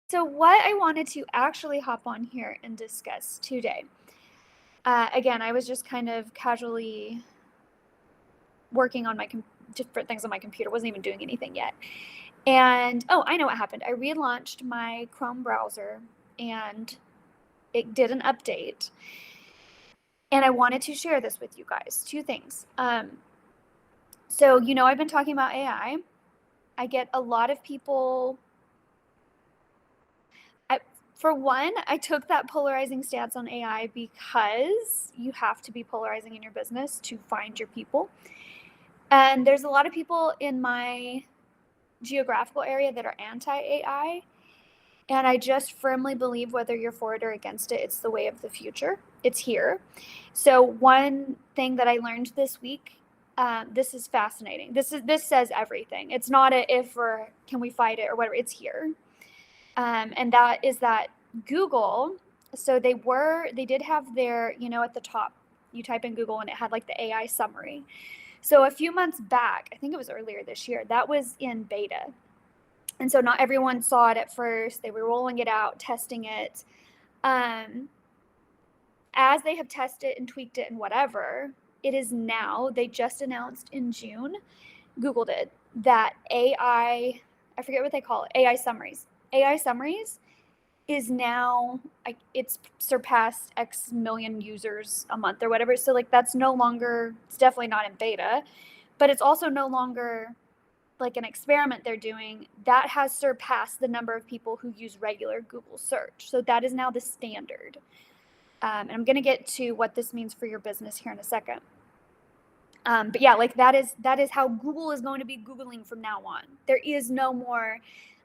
So what I wanted to actually hop on here and discuss today, again, I was just kind of casually working on my different things on my computer, wasn't even doing anything yet. And oh, I know what happened. I relaunched my Chrome browser and it did an update. And I wanted to share this with you guys. Two things. So, I've been talking about AI. I get a lot of people. For one, I took that polarizing stance on AI because you have to be polarizing in your business to find your people. And there's a lot of people in my geographical area that are anti-AI. And I just firmly believe whether you're for it or against it, it's the way of the future. It's here. So one thing that I learned this week, this is fascinating. This says everything. It's not a if or can we fight it or whatever. It's here. And that is that Google, so they did have their, at the top, you type in Google and it had like the AI summary. So a few months back, I think it was earlier this year, that was in beta. And so not everyone saw it at first. They were rolling it out, testing it. As they have tested and tweaked it and whatever, it is now, they just announced in June, Google did, that I forget what they call it, AI summaries is now, it's surpassed X million users a month or whatever. So like that's no longer, it's definitely not in beta, but it's also no longer like an experiment they're doing. That has surpassed the number of people who use regular Google search. So that is now the standard. And I'm going to get to what this means for your business here in a second. But yeah, like that is how Google is going to be Googling from now on. There is no more.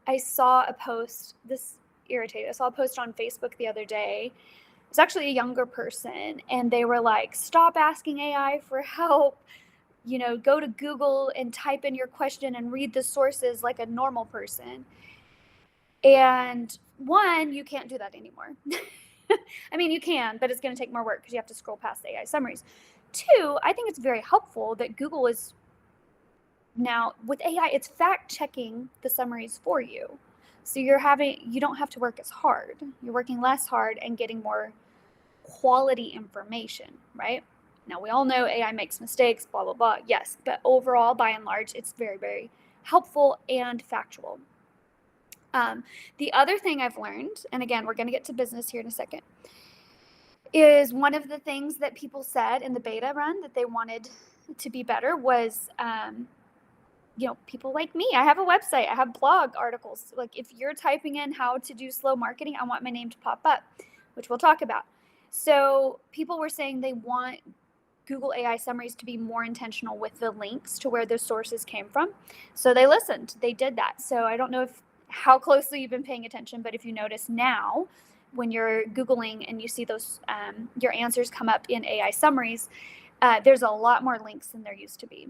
I saw a post, this irritated. I saw a post on Facebook the other day. It's actually a younger person, and they were like, stop asking AI for help. Go to Google and type in your question and read the sources like a normal person. And one, you can't do that anymore. I mean, you can, but it's going to take more work because you have to scroll past the AI summaries. Two, I think it's very helpful that Google is now, with AI, it's fact checking the summaries for you. So you don't have to work as hard. You're working less hard and getting more quality information, right? Now, we all know AI makes mistakes, blah, blah, blah. Yes, but overall, by and large, it's very, very helpful and factual. The other thing I've learned, and again, we're going to get to business here in a second, is one of the things that people said in the beta run that they wanted to be better was, people like me. I have a website. I have blog articles. Like if you're typing in how to do slow marketing, I want my name to pop up, which we'll talk about. So people were saying they want Google AI summaries to be more intentional with the links to where the sources came from. So they listened. They did that. So I don't know how closely you've been paying attention, but if you notice now, when you're Googling and you see those, your answers come up in AI summaries, there's a lot more links than there used to be.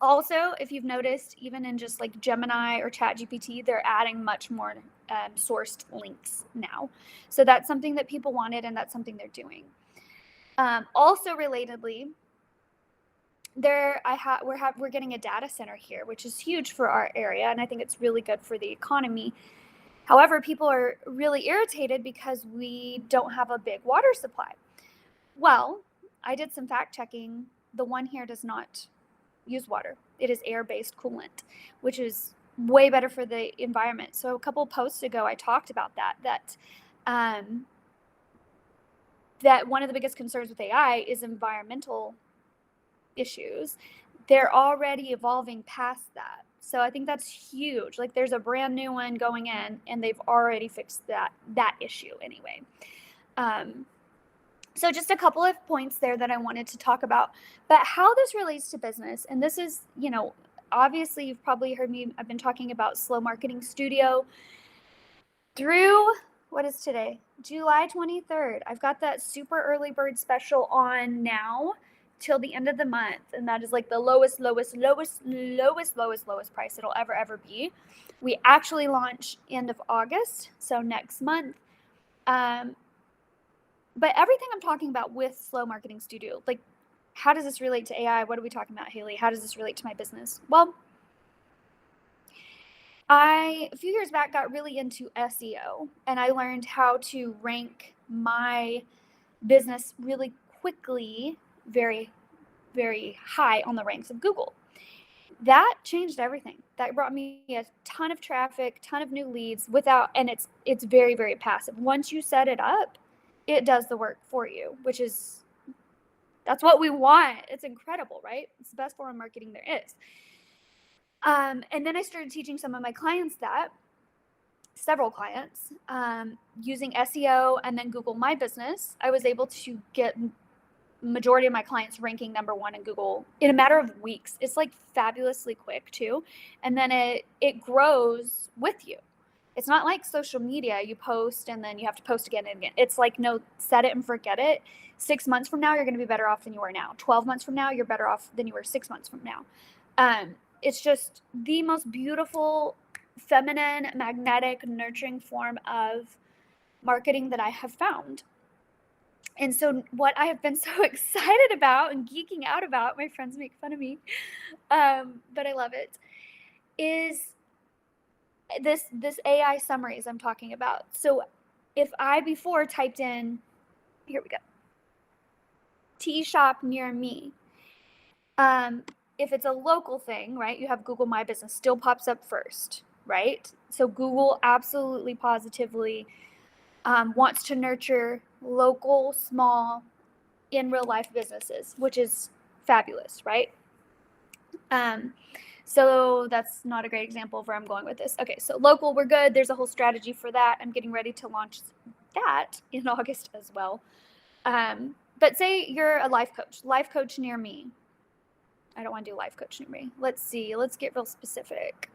Also, if you've noticed, even in just like Gemini or ChatGPT, they're adding much more sourced links now. So that's something that people wanted, and that's something they're doing. Also, relatedly, we're getting a data center here, which is huge for our area, and I think it's really good for the economy. However, people are really irritated because we don't have a big water supply. Well, I did some fact checking. The one here does not use water. It is air-based coolant, which is way better for the environment. So a couple of posts ago, I talked about that one of the biggest concerns with AI is environmental issues. They're already evolving past that. So I think that's huge. Like there's a brand new one going in and they've already fixed that issue anyway. So just a couple of points there that I wanted to talk about, but how this relates to business. And this is, obviously you've probably heard me, I've been talking about Slow Marketing Studio through, what is today? July 23rd. I've got that super early bird special on now till the end of the month. And that is like the lowest price it'll ever be. We actually launch end of August, so next month. But everything I'm talking about with Slow Marketing Studio, like how does this relate to AI? What are we talking about, Haley? How does this relate to my business? Well, I, a few years back, got really into SEO, and I learned how to rank my business really quickly, very, very high on the ranks of Google. That changed everything. That brought me a ton of traffic, ton of new leads without, and it's very, very passive. Once you set it up, it does the work for you, which is, that's what we want. It's incredible, right? It's the best form of marketing there is. And then I started teaching some of my clients that, several clients, using SEO and then Google My Business. I was able to get majority of my clients ranking #1 in Google in a matter of weeks. It's like fabulously quick too. And then it grows with you. It's not like social media, you post and then you have to post again and again. It's like, no, set it and forget it. 6 months from now, you're going to be better off than you are now. 12 months from now, you're better off than you were 6 months from now. It's just the most beautiful, feminine, magnetic, nurturing form of marketing that I have found. And so what I have been so excited about and geeking out about, my friends make fun of me, but I love it, is this AI summaries I'm talking about. So if I before typed in, here we go, tea shop near me, if it's a local thing, right, you have Google My Business still pops up first, right? So Google absolutely positively wants to nurture local, small, in real life businesses, which is fabulous, right? So that's not a great example of where I'm going with this. Okay, so local, we're good. There's a whole strategy for that. I'm getting ready to launch that in August as well. But say you're a life coach near me. I don't want to do life coach near me. Let's see, let's get real specific.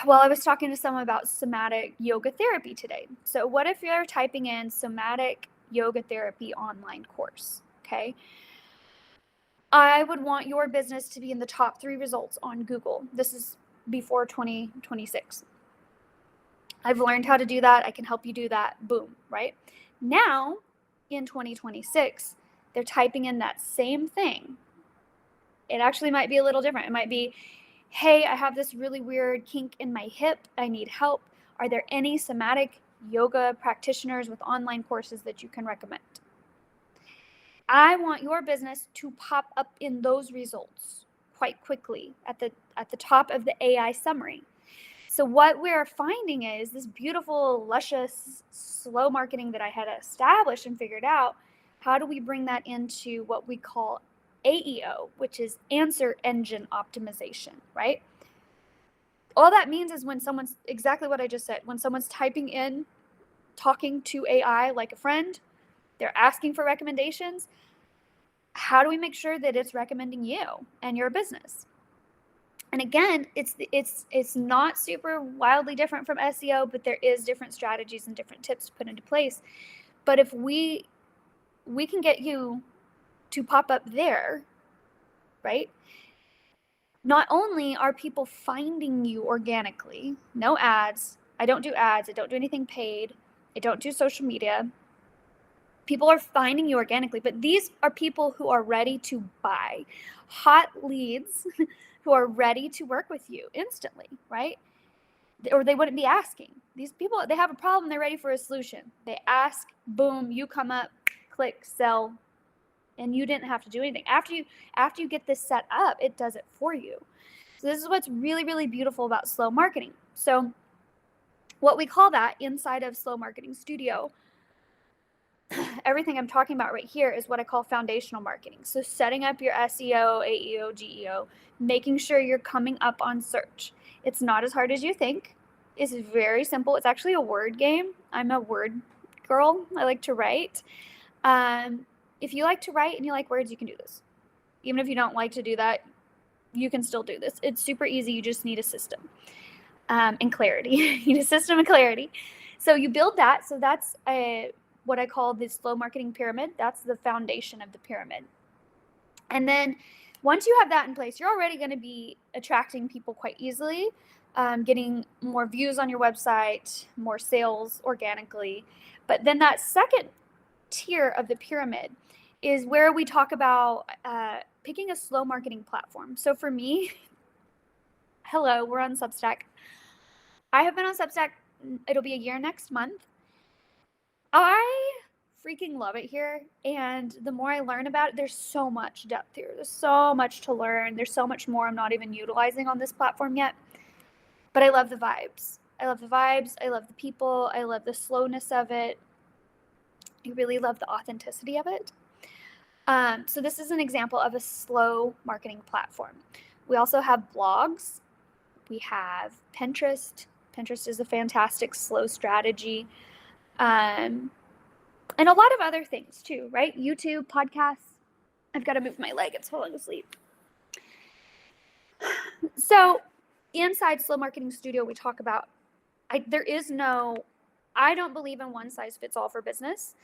Well, I was talking to someone about somatic yoga therapy today. So what if you're typing in somatic yoga therapy online course? Okay. I would want your business to be in the top 3 results on Google. This is before 2026. I've learned how to do that. I can help you do that. Boom, right? Now, in 2026, they're typing in that same thing. It actually might be a little different. It might be, hey, I have this really weird kink in my hip. I need help. Are there any somatic yoga practitioners with online courses that you can recommend? I want your business to pop up in those results quite quickly at the top of the AI summary. So what we're finding is this beautiful, luscious, slow marketing that I had established and figured out, how do we bring that into what we call AEO, which is answer engine optimization, right? All that means is when someone's, exactly what I just said, when someone's typing in, talking to AI like a friend, they're asking for recommendations, how do we make sure that it's recommending you and your business? And again, it's not super wildly different from SEO, but there is different strategies and different tips to put into place. But if we can get you to pop up there, right? Not only are people finding you organically, no ads, I don't do ads, I don't do anything paid, I don't do social media. People are finding you organically, but these are people who are ready to buy, hot leads who are ready to work with you instantly, right? Or they wouldn't be asking. These people, they have a problem, they're ready for a solution. They ask, boom, you come up, click, sell, and you didn't have to do anything. After you get this set up, it does it for you. So this is what's really, really beautiful about slow marketing. So what we call that inside of Slow Marketing Studio, everything I'm talking about right here is what I call foundational marketing. So setting up your SEO, AEO, GEO, making sure you're coming up on search. It's not as hard as you think. It's very simple. It's actually a word game. I'm a word girl. I like to write. If you like to write and you like words, you can do this. Even if you don't like to do that, you can still do this. It's super easy. You just need a system and clarity. You need a system and clarity. So you build that. So that's what I call the slow marketing pyramid. That's the foundation of the pyramid. And then once you have that in place, you're already going to be attracting people quite easily, getting more views on your website, more sales organically. But then that second tier of the pyramid is where we talk about picking a slow marketing platform. So for me, Hello, we're on Substack. I have been on Substack, it'll be a year next month. I freaking love it here. And the more I learn about it, there's so much depth here. There's so much to learn. There's so much more I'm not even utilizing on this platform yet. But I love the vibes. I love the vibes. I love the people. I love the slowness of it. I really love the authenticity of it. So this is an example of a slow marketing platform. We also have blogs. We have Pinterest. Pinterest is a fantastic slow strategy. And a lot of other things too, right? YouTube, podcasts. I've got to move my leg. It's falling asleep. So inside Slow Marketing Studio, we talk about, I don't believe in one size fits all for business.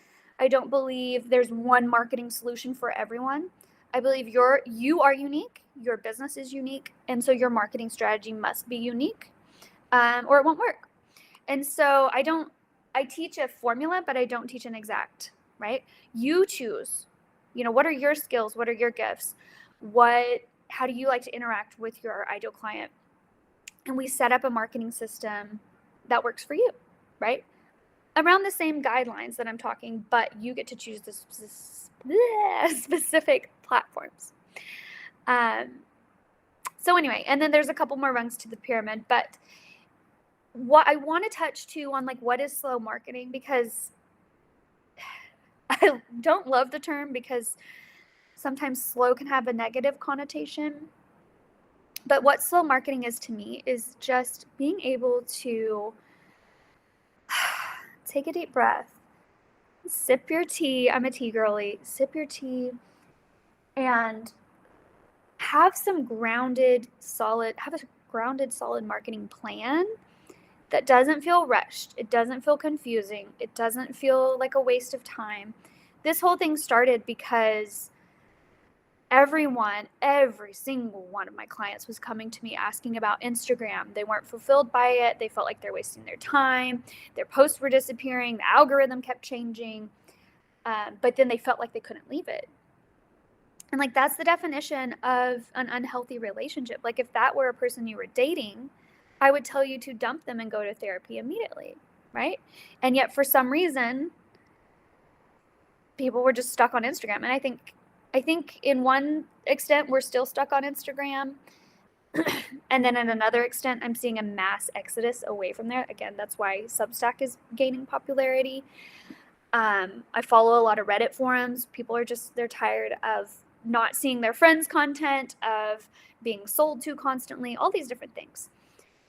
I don't believe there's one marketing solution for everyone. I believe you are unique, your business is unique, and so your marketing strategy must be unique, or it won't work. And so I teach a formula, but I don't teach an exact, right? You choose, what are your skills? What are your gifts? How do you like to interact with your ideal client? And we set up a marketing system that works for you, right? Around the same guidelines that I'm talking, but you get to choose the specific platforms. So anyway, and then there's a couple more rungs to the pyramid, but what I want to touch too on what is slow marketing, because I don't love the term because sometimes slow can have a negative connotation. But what slow marketing is to me is just being able to take a deep breath, sip your tea. I'm a tea girly. Sip your tea and have a grounded, solid marketing plan that doesn't feel rushed. It doesn't feel confusing. It doesn't feel like a waste of time. This whole thing started because every single one of my clients was coming to me asking about Instagram. They weren't fulfilled by it. They felt like they're wasting their time. Their posts were disappearing. The algorithm kept changing. But then they felt like they couldn't leave it. And that's the definition of an unhealthy relationship. If that were a person you were dating, I would tell you to dump them and go to therapy immediately, right? And yet for some reason, people were just stuck on Instagram. And I think in one extent, we're still stuck on Instagram. And then in another extent, I'm seeing a mass exodus away from there. Again, that's why Substack is gaining popularity. I follow a lot of Reddit forums. People are they're tired of not seeing their friends' content, of being sold to constantly, all these different things.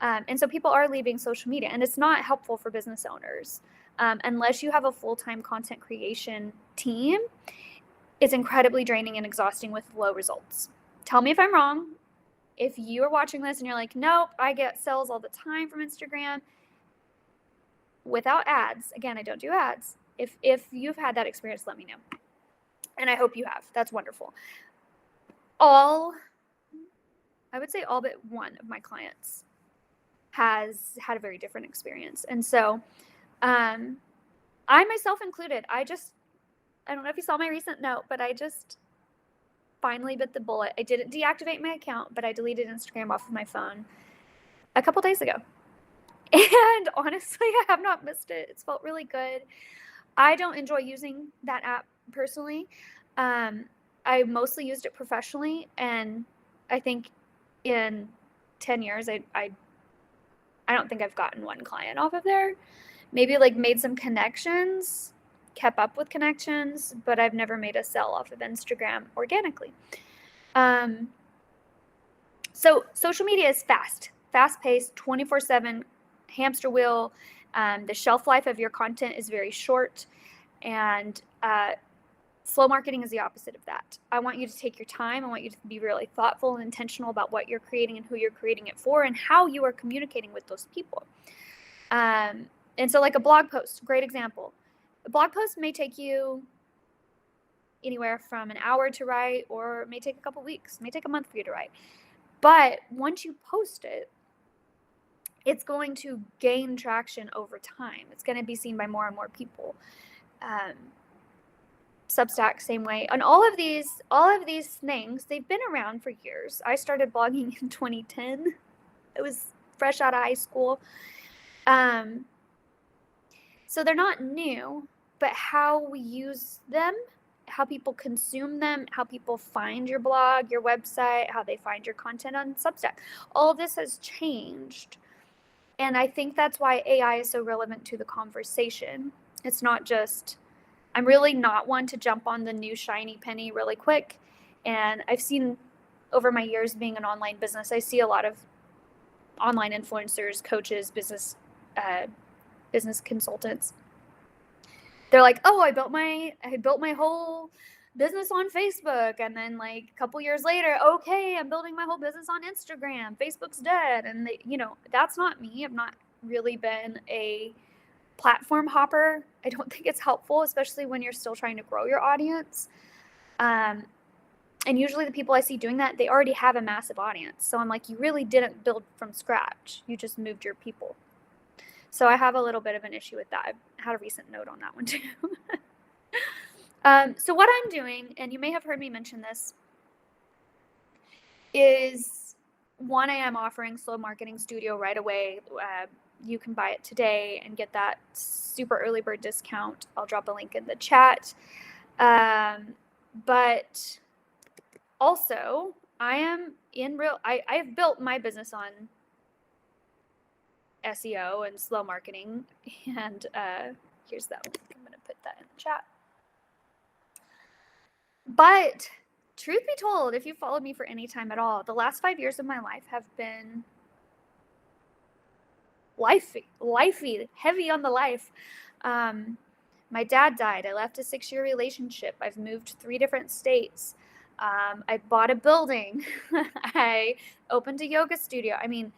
And so people are leaving social media, and it's not helpful for business owners. Unless you have a full-time content creation team, it's incredibly draining and exhausting with low results. Tell me if I'm wrong. If you are watching this and you're like, nope, I get sales all the time from Instagram without ads. Again, I don't do ads. If you've had that experience, let me know. And I hope you have. That's wonderful. I would say all but one of my clients has had a very different experience. And so I myself included, I don't know if you saw my recent note, but I just finally bit the bullet. I didn't deactivate my account, but I deleted Instagram off of my phone a couple days ago. And honestly, I have not missed it. It's felt really good. I don't enjoy using that app personally. I mostly used it professionally, and I think in 10 years, I don't think I've gotten one client off of there. Maybe made some connections, kept up with connections, but I've never made a sell off of Instagram organically. So social media is fast-paced, 24/7 hamster wheel. The shelf life of your content is very short, and slow marketing is the opposite of that. I want you to take your time. I want you to be really thoughtful and intentional about what you're creating and who you're creating it for and how you are communicating with those people. And so a blog post, great example. A blog post may take you anywhere from an hour to write, or it may take a couple weeks, it may take a month for you to write. But once you post it, it's going to gain traction over time. It's going to be seen by more and more people. Substack, same way. And all of these things, they've been around for years. I started blogging in 2010. I was fresh out of high school. So they're not new, but how we use them, how people consume them, how people find your blog, your website, how they find your content on Substack, all of this has changed. And I think that's why AI is so relevant to the conversation. It's not just, I'm really not one to jump on the new shiny penny really quick. And I've seen over my years being an online business, I see a lot of online influencers, coaches, business consultants. They're like, oh, I built my whole business on Facebook, and then like a couple years later, okay, I'm building my whole business on Instagram. Facebook's dead. And they, that's not me. I've not really been a platform hopper. I don't think it's helpful, especially when you're still trying to grow your audience. And usually the people I see doing that, they already have a massive audience. So I'm like, you really didn't build from scratch. You just moved your people. So I have a little bit of an issue with that. I've had a recent note on that one too. So what I'm doing, and you may have heard me mention this, is one, I am offering Slow Marketing Studio right away. You can buy it today and get that super early bird discount. I'll drop a link in the chat. But also, I've built my business on SEO and slow marketing, and here's that link. I'm going to put that in the chat. But truth be told, if you followed me for any time at all, the last 5 years of my life have been lifey, heavy on the life. My dad died. I left a 6-year relationship. I've moved 3 different states. I bought a building. I opened a yoga studio. I mean,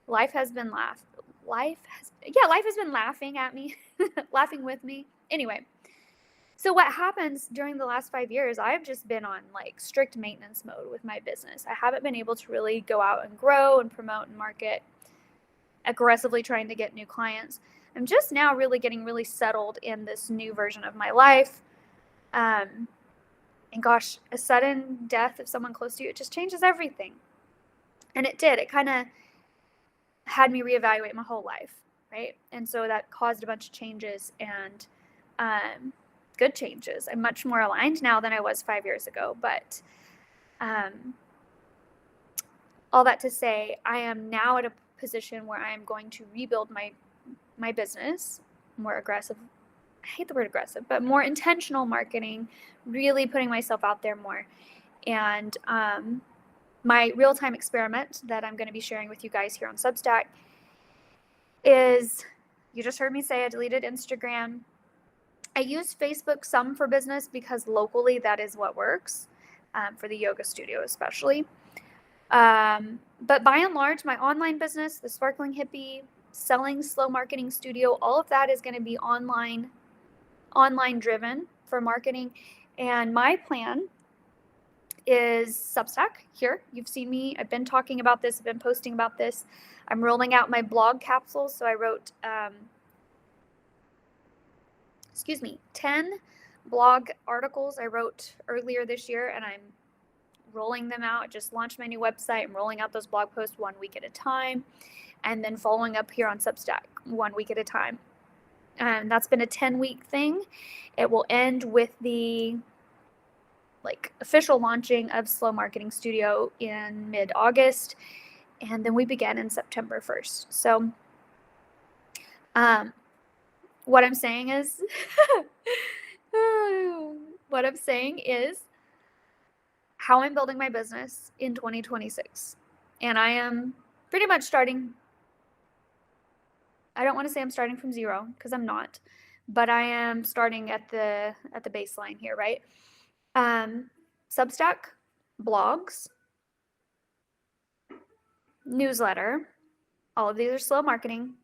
life has been life has been laughing at me, laughing with me. Anyway, so what happens during the last 5 years, I've just been on like strict maintenance mode with my business. I haven't been able to really go out and grow and promote and market, aggressively trying to get new clients. I'm just now really getting really settled in this new version of my life. And gosh, a sudden death of someone close to you, it just changes everything. And it did. It kind of had me reevaluate my whole life, right? And so that caused a bunch of changes, and good changes. I'm much more aligned now than I was 5 years ago. But all that to say, I am now at a position where I am going to rebuild my business, more aggressive. I hate the word aggressive, but more intentional marketing, really putting myself out there more. And my real-time experiment that I'm going to be sharing with you guys here on Substack is, you just heard me say I deleted Instagram. I use Facebook some for business because locally that is what works, for the yoga studio especially. But by and large, my online business, the Sparkling Hippie, selling Slow Marketing Studio, all of that is going to be online driven for marketing. And my plan is Substack. Here, you've seen me. I've been talking about this. I've been posting about this. I'm rolling out my blog capsules. So I wrote, 10 blog articles I wrote earlier this year, and I'm rolling them out. I just launched my new website. I'm rolling out those blog posts 1 week at a time, and then following up here on Substack 1 week at a time. And that's been a 10-week thing. It will end with the official launching of Slow Marketing Studio in mid-August, and then we begin in September 1st. So what I'm saying is how I'm building my business in 2026. And I am pretty much starting, I don't want to say I'm starting from zero, because I'm not, but I am starting at the baseline here, right? Substack, blogs, newsletter, all of these are slow marketing.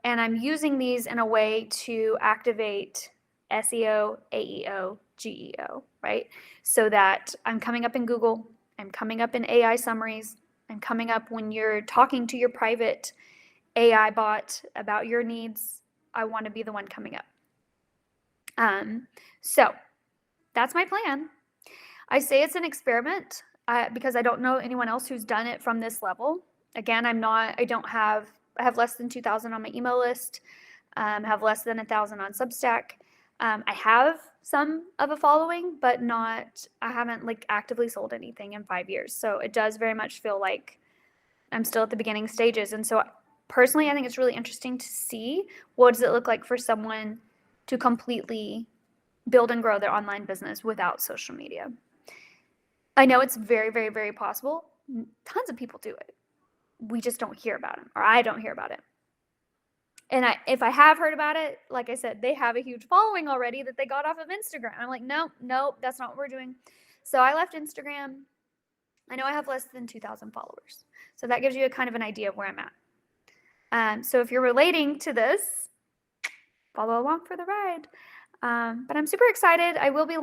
And I'm using these in a way to activate SEO, AEO, GEO, right? So that I'm coming up in Google, I'm coming up in AI summaries, I'm coming up when you're talking to your private AI bot about your needs. I want to be the one coming up. So that's my plan. I say it's an experiment because I don't know anyone else who's done it from this level. Again, I have less than 2,000 on my email list, have less than 1,000 on Substack. I have some of a following, but I haven't like actively sold anything in 5 years. So it does very much feel like I'm still at the beginning stages. And so personally, I think it's really interesting to see what does it look like for someone to completely build and grow their online business without social media. I know it's very, very, very possible. Tons of people do it. We just don't hear about them, or I don't hear about it. And if I have heard about it, like I said, they have a huge following already that they got off of Instagram. I'm like, nope, that's not what we're doing. So I left Instagram. I know I have less than 2,000 followers. So that gives you a kind of an idea of where I'm at. So if you're relating to this, follow along for the ride. But I'm super excited. I will be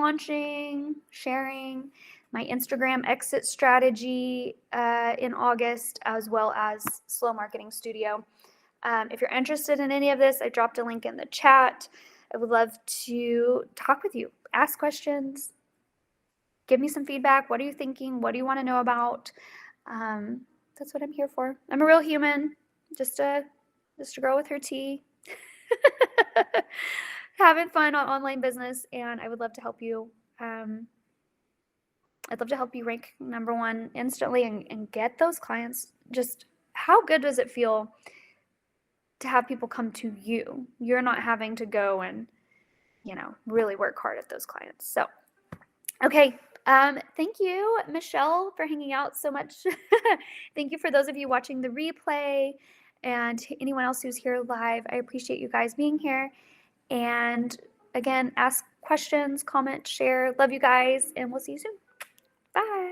sharing my Instagram exit strategy in August, as well as Slow Marketing Studio. If you're interested in any of this, I dropped a link in the chat. I would love to talk with you, ask questions, give me some feedback. What are you thinking? What do you want to know about? That's what I'm here for. I'm a real human, just a girl with her tea, having fun on online business, and I would love to help you. I'd love to help you rank #1 instantly and get those clients. Just how good does it feel to have people come to you? You're not having to go and, really work hard at those clients. So, okay. Thank you, Michelle, for hanging out so much. Thank you for those of you watching the replay and anyone else who's here live. I appreciate you guys being here. And again, ask questions, comment, share. Love you guys, and we'll see you soon. Bye.